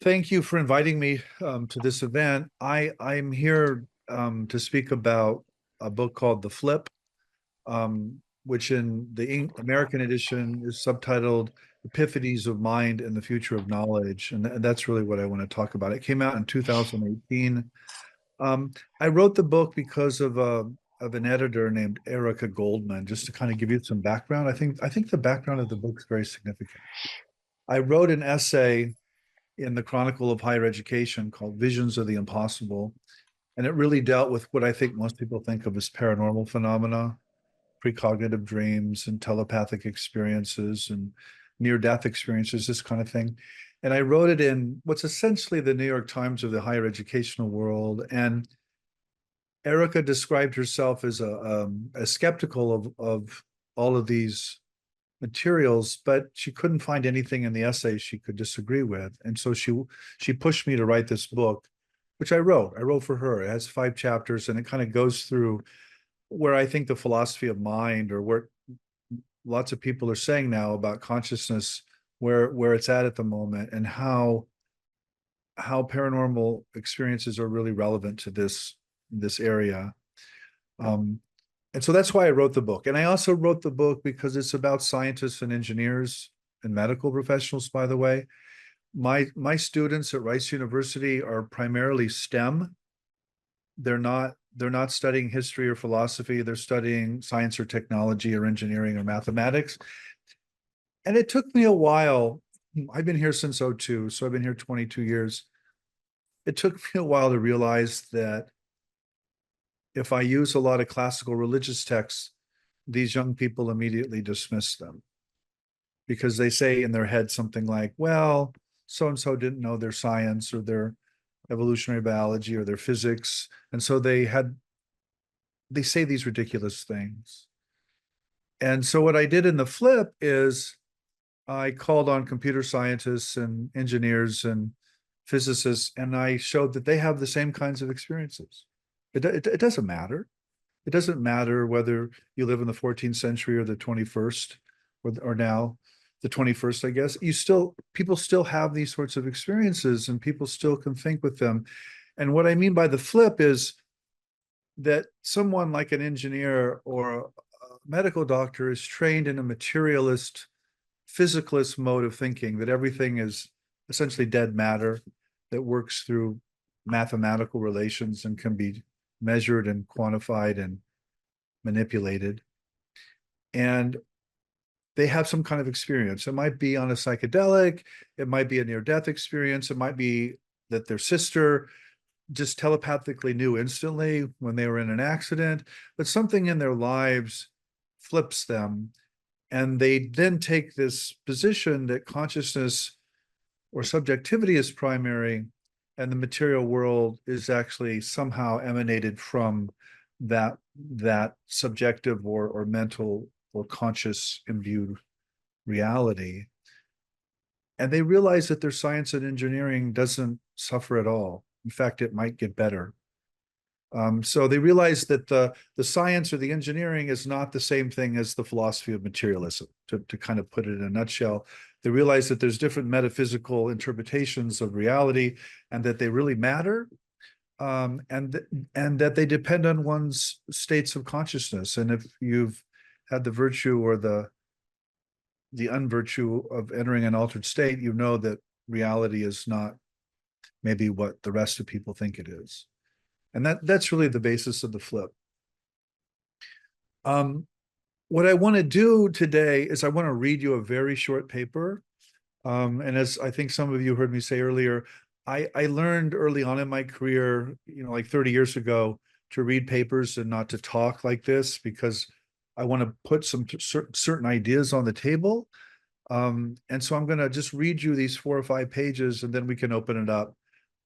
Thank you for inviting me to this event. I'm here to speak about a book called The Flip, which in the American edition is subtitled Epiphanies of Mind and the Future of Knowledge. And that's really what I want to talk about. It came out in 2018. Um, I wrote the book because of an editor named Erica Goldman, just to kind of give you some background. I think the background of the book is very significant. I wrote an essay in the Chronicle of Higher Education called Visions of the Impossible. And it really dealt with what I think most people think of as paranormal phenomena, precognitive dreams and telepathic experiences and near-death experiences, this kind of thing. And I wrote it in what's essentially the New York Times of the higher educational world. And Erica described herself as skeptical of all of these materials, but she couldn't find anything in the essay she could disagree with. And so she pushed me to write this book, which I wrote. I wrote for her. It has 5 chapters, and it kind of goes through where I think the philosophy of mind, or where lots of people are saying now about consciousness, where it's at the moment, and how paranormal experiences are really relevant to this area. And so that's why I wrote the book. And I also wrote the book because it's about scientists and engineers and medical professionals, by the way. My students at Rice University are primarily STEM. They're not studying history or philosophy. They're studying science or technology or engineering or mathematics. And it took me a while. I've been here since '02, so I've been here 22 years. It took me a while to realize that if I use a lot of classical religious texts, these young people immediately dismiss them because they say in their head something like, well, so and so didn't know their science or their evolutionary biology or their physics. And so they say these ridiculous things. And so what I did in The Flip is I called on computer scientists and engineers and physicists, and I showed that they have the same kinds of experiences. It doesn't matter. It doesn't matter whether you live in the 14th century or the 21st, or now the 21st, I guess. People still have these sorts of experiences, and people still can think with them. And what I mean by the flip is that someone like an engineer or a medical doctor is trained in a materialist, physicalist mode of thinking, that everything is essentially dead matter that works through mathematical relations and can be measured and quantified and manipulated. And they have some kind of experience. It might be on a psychedelic, it might be a near-death experience, it might be that their sister just telepathically knew instantly when they were in an accident, but something in their lives flips them. And they then take this position that consciousness or subjectivity is primary, and the material world is actually somehow emanated from that subjective or mental or conscious imbued reality. And they realize that their science and engineering doesn't suffer at all. In fact, it might get better. So they realize that the science or the engineering is not the same thing as the philosophy of materialism, to kind of put it in a nutshell. They realize that there's different metaphysical interpretations of reality, and that they really matter, and that they depend on one's states of consciousness. And if you've had the virtue or the unvirtue of entering an altered state, you know that reality is not maybe what the rest of people think it is. And that's really the basis of The Flip. What I want to do today is I want to read you a very short paper. And as I think some of you heard me say earlier, I learned early on in my career, like 30 years ago, to read papers and not to talk like this, because I want to put some certain ideas on the table. And so I'm going to just read you these 4 or 5 pages, and then we can open it up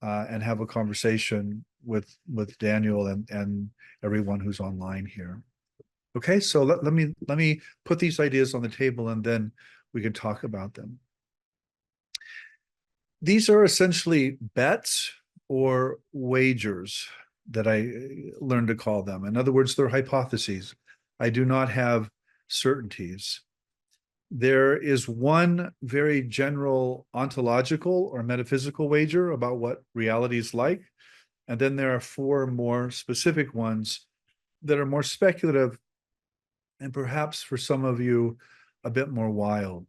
and have a conversation with Daniel and everyone who's online here. Okay, so let me put these ideas on the table, and then we can talk about them. These are essentially bets or wagers that I learned to call them. In other words, they're hypotheses. I do not have certainties. There is one very general ontological or metaphysical wager about what reality is like. And then there are four more specific ones that are more speculative and perhaps for some of you a bit more wild.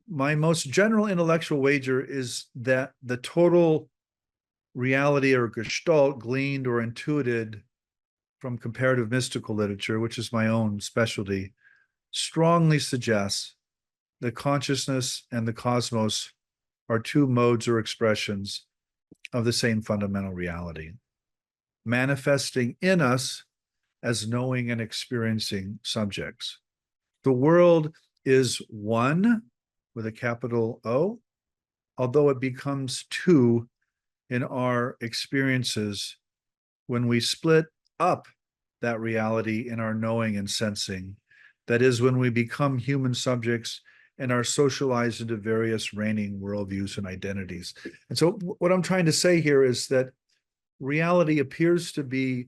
My most general intellectual wager is that the total reality or gestalt gleaned or intuited from comparative mystical literature, which is my own specialty, strongly suggests that consciousness and the cosmos are two modes or expressions of the same fundamental reality, manifesting in us as knowing and experiencing subjects. The world is one with a capital O, although it becomes two in our experiences when we split up that reality in our knowing and sensing. That is, when we become human subjects and are socialized into various reigning worldviews and identities. And so what I'm trying to say here is that reality appears to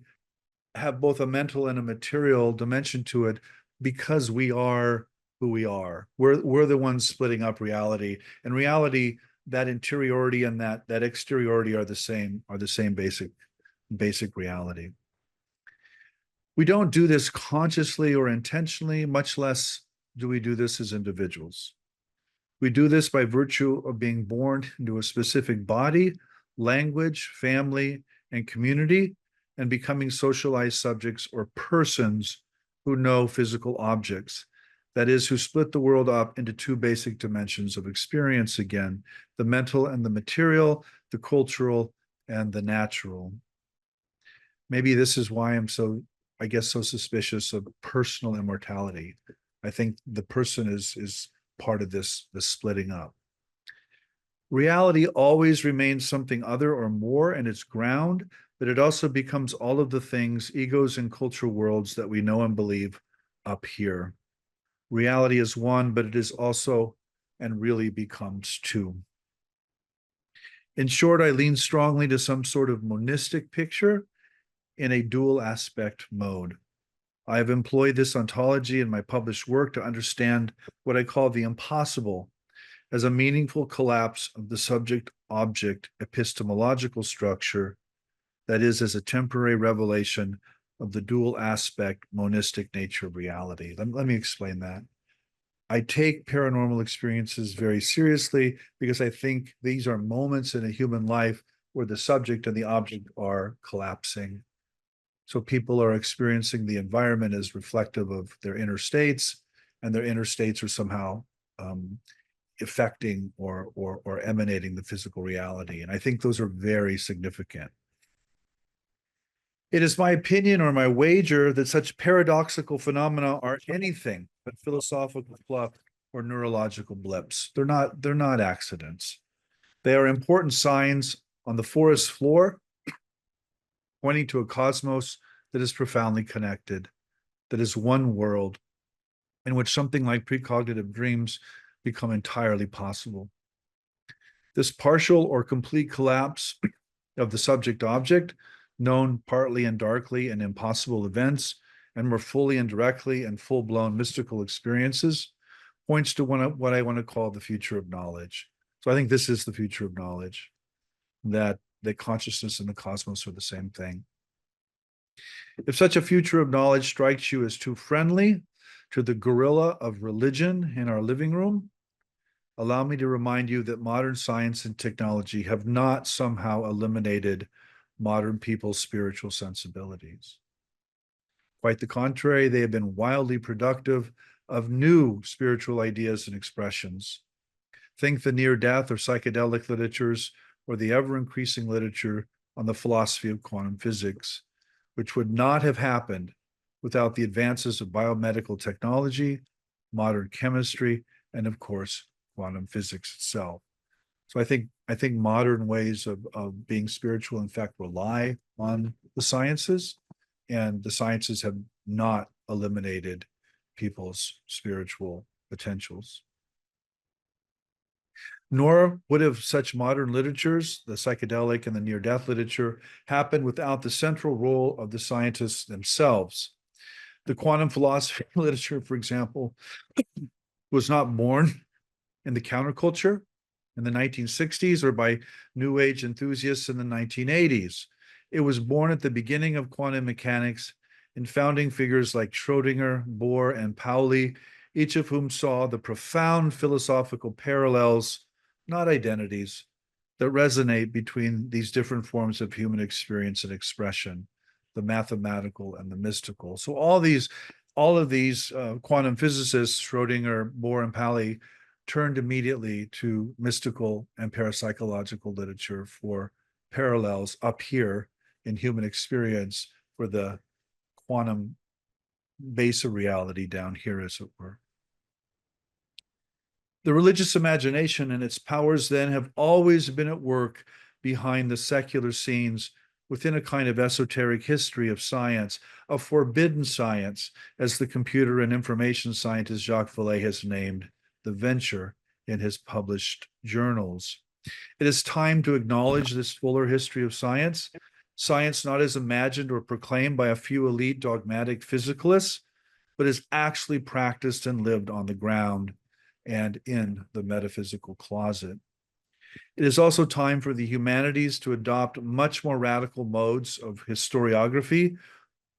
have both a mental and a material dimension to it because we are who we are. We're the ones splitting up reality. And reality, that interiority and that exteriority are the same basic reality. We don't do this consciously or intentionally, much less do we do this as individuals. We do this by virtue of being born into a specific body, language, family, and community, and becoming socialized subjects or persons who know physical objects. That is, who split the world up into two basic dimensions of experience again, the mental and the material, the cultural and the natural. Maybe this is why I'm so suspicious of personal immortality. I think the person is part of this splitting up. Reality always remains something other or more in its ground, but it also becomes all of the things, egos and cultural worlds that we know and believe up here. Reality is one, but it is also and really becomes two. In short, I lean strongly to some sort of monistic picture in a dual aspect mode. I have employed this ontology in my published work to understand what I call the impossible as a meaningful collapse of the subject-object epistemological structure, that is, as a temporary revelation of the dual aspect monistic nature of reality. Let me explain that. I take paranormal experiences very seriously because I think these are moments in a human life where the subject and the object are collapsing. So people are experiencing the environment as reflective of their inner states, and their inner states are somehow affecting or emanating the physical reality. And I think those are very significant. It is my opinion or my wager that such paradoxical phenomena are anything but philosophical fluff or neurological blips. They're not accidents. They are important signs on the forest floor, pointing to a cosmos that is profoundly connected, that is one world, in which something like precognitive dreams become entirely possible. This partial or complete collapse of the subject-object, known partly and darkly in impossible events, and more fully and directly in full-blown mystical experiences, points to what I want to call the future of knowledge. So I think this is the future of knowledge, that consciousness and the cosmos are the same thing. If such a future of knowledge strikes you as too friendly to the gorilla of religion in our living room, allow me to remind you that modern science and technology have not somehow eliminated modern people's spiritual sensibilities. Quite the contrary, they have been wildly productive of new spiritual ideas and expressions. Think the near-death or psychedelic literatures, or the ever-increasing literature on the philosophy of quantum physics, which would not have happened without the advances of biomedical technology, modern chemistry, and of course, quantum physics itself. So I think modern ways of being spiritual, in fact, rely on the sciences, and the sciences have not eliminated people's spiritual potentials. Nor would have such modern literatures, the psychedelic and the near-death literature, happened without the central role of the scientists themselves. The quantum philosophy literature, for example, was not born in the counterculture in the 1960s or by New Age enthusiasts in the 1980s. It was born at the beginning of quantum mechanics in founding figures like Schrodinger, Bohr, and Pauli, each of whom saw the profound philosophical parallels, not identities, that resonate between these different forms of human experience and expression, the mathematical and the mystical. So all of these quantum physicists, Schrodinger, Bohr, and Pauli, turned immediately to mystical and parapsychological literature for parallels up here in human experience for the quantum base of reality down here, as it were. The religious imagination and its powers then have always been at work behind the secular scenes within a kind of esoteric history of science, a forbidden science, as the computer and information scientist Jacques Vallée has named the venture in his published journals. It is time to acknowledge this fuller history of science, science not as imagined or proclaimed by a few elite dogmatic physicalists, but is actually practiced and lived on the ground and in the metaphysical closet. It is also time for the humanities to adopt much more radical modes of historiography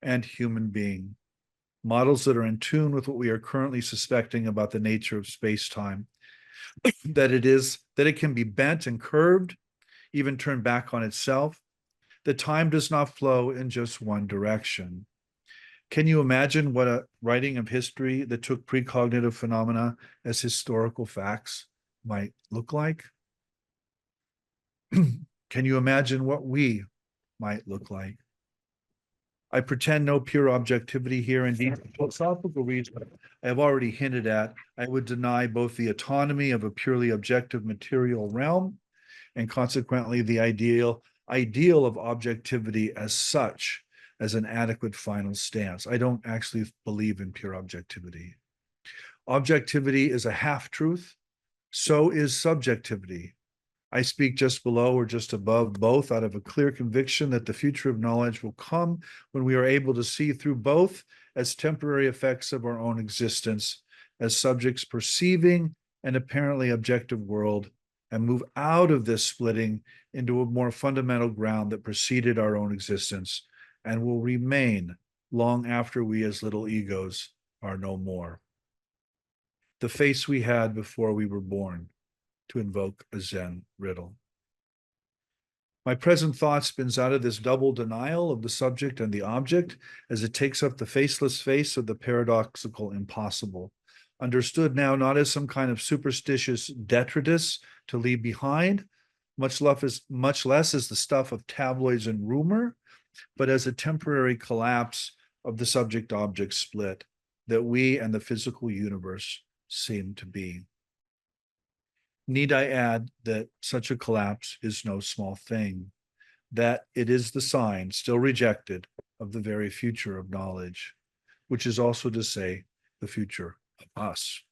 and human being, models that are in tune with what we are currently suspecting about the nature of space-time, that it can be bent and curved, even turned back on itself, that time does not flow in just one direction. Can you imagine what a writing of history that took precognitive phenomena as historical facts might look like? Can you imagine what we might look like? I pretend no pure objectivity here. Indeed, for philosophical reasons I have already hinted at, I would deny both the autonomy of a purely objective material realm and consequently the ideal of objectivity as such, as an adequate final stance. I don't actually believe in pure objectivity. Objectivity is a half-truth, so is subjectivity. I speak just below or just above both out of a clear conviction that the future of knowledge will come when we are able to see through both as temporary effects of our own existence, as subjects perceiving an apparently objective world, and move out of this splitting into a more fundamental ground that preceded our own existence and will remain long after we as little egos are no more. The face we had before we were born, to invoke a Zen riddle. My present thought spins out of this double denial of the subject and the object as it takes up the faceless face of the paradoxical impossible, understood now not as some kind of superstitious detritus to leave behind, much less as the stuff of tabloids and rumor, but as a temporary collapse of the subject-object split that we and the physical universe seem to be. Need I add that such a collapse is no small thing, that it is the sign, still rejected, of the very future of knowledge, which is also to say, the future of us.